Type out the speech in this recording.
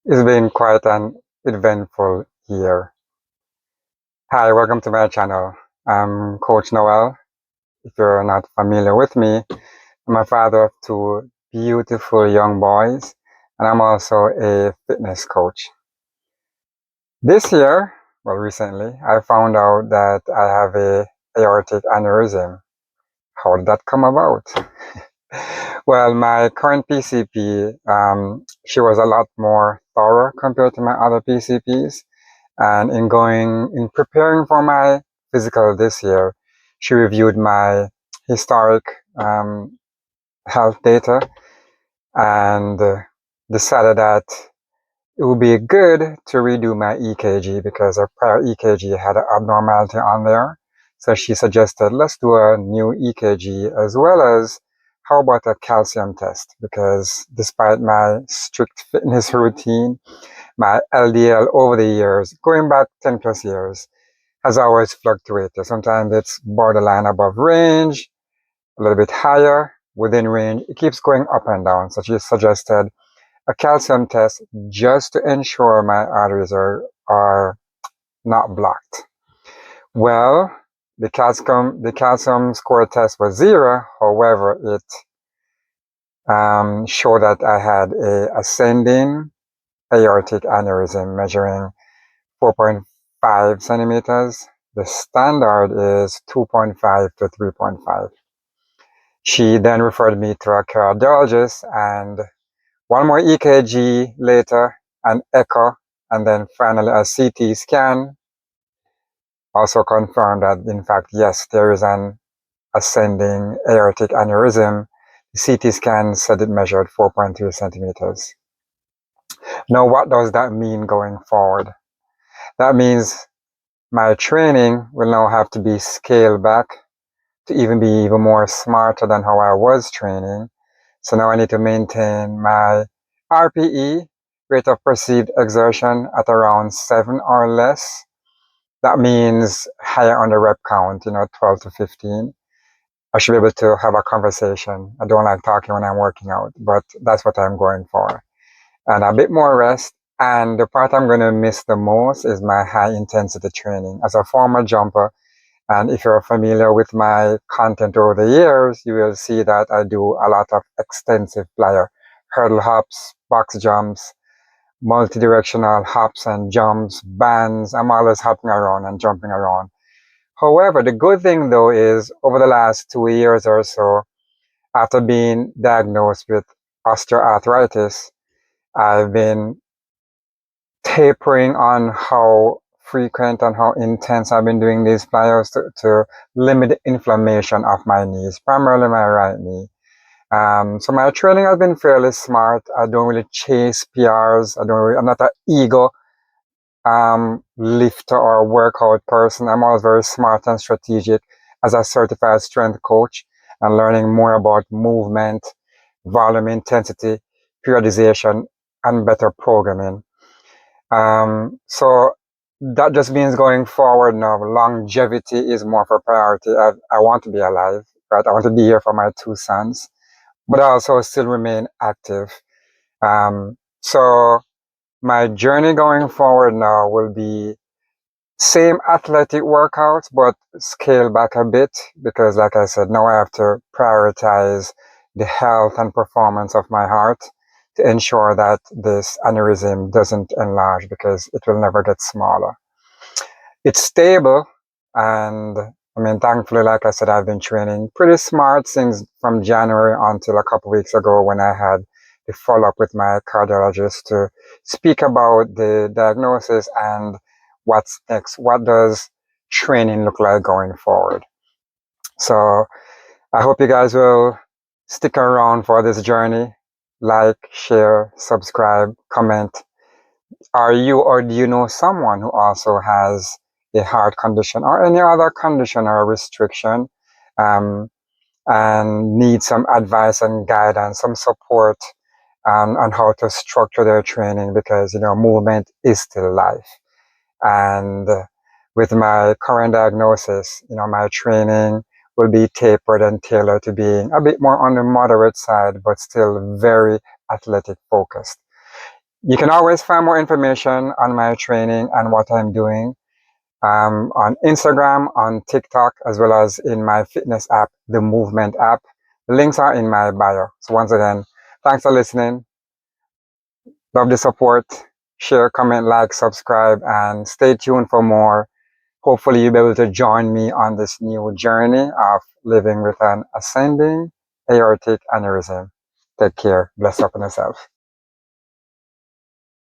It's been quite an eventful year. Hi, welcome to my channel. I'm Coach Noel. If you're not familiar with me, I'm a father of two beautiful young boys, and I'm also a fitness coach. This year, well, recently, I found out that I have a aortic aneurysm. How did that come about? Well, my current PCP, she was a lot more thorough compared to my other PCPs. And in preparing for my physical this year, she reviewed my historic health data and decided that it would be good to redo my EKG because a prior EKG had an abnormality on there. So she suggested, let's do a new EKG as well as how about a calcium test? Because despite my strict fitness routine, my LDL over the years, going back 10 plus years, has always fluctuated. Sometimes it's borderline above range, a little bit higher, within range. It keeps going up and down. So she suggested a calcium test just to ensure my arteries are not blocked. Well, the calcium score test was 0. However, it showed that I had a ascending aortic aneurysm measuring 4.5 centimeters. The standard is 2.5 to 3.5. She then referred me to a cardiologist, and one more EKG later, an echo, and then finally a CT scan also confirmed that, in fact, yes, there is an ascending aortic aneurysm. The CT scan said it measured 4.3 centimeters. Now, what does that mean going forward? That means my training will now have to be scaled back to be even more smarter than how I was training. So now I need to maintain my RPE, rate of perceived exertion, at around 7 or less. That means higher on the rep count, 12 to 15. I should be able to have a conversation. I don't like talking when I'm working out, but that's what I'm going for. And a bit more rest. And the part I'm going to miss the most is my high intensity training. As a former jumper, and if you're familiar with my content over the years, you will see that I do a lot of extensive flyer, hurdle hops, box jumps, multi-directional hops and jumps, bands. I'm always hopping around and jumping around. However, the good thing though is over the last 2 years or so, after being diagnosed with osteoarthritis, I've been tapering on how frequent and how intense I've been doing these flyers to limit the inflammation of my knees, primarily my right knee. So my training has been fairly smart. I don't really chase PRs. I'm not an ego lifter or workout person. I'm always very smart and strategic as a certified strength coach and learning more about movement, volume, intensity, periodization, and better programming. So that just means going forward now, longevity is more of a priority. I want to be alive, right? I want to be here for my 2 sons, but I also still remain active. So my journey going forward now will be same athletic workouts, but scale back a bit because, like I said, now I have to prioritize the health and performance of my heart to ensure that this aneurysm doesn't enlarge because it will never get smaller. It's stable, and I mean, thankfully, like I said, I've been training pretty smart since from January until a couple weeks ago when I had the follow-up with my cardiologist to speak about the diagnosis and what's next. What does training look like going forward? So I hope you guys will stick around for this journey. Like, share, subscribe, comment. Are you or do you know someone who also has a heart condition or any other condition or restriction and need some advice and guidance, some support on how to structure their training because, movement is still life. And with my current diagnosis, my training will be tapered and tailored to being a bit more on the moderate side, but still very athletic focused. You can always find more information on my training and what I'm doing on Instagram, on TikTok, as well as in my fitness app, the Movement app. The links are in my bio. So once again, thanks for listening. Love the support. Share, comment, like, subscribe, and stay tuned for more. Hopefully you'll be able to join me on this new journey of living with an ascending aortic aneurysm. Take care. Bless up on yourself.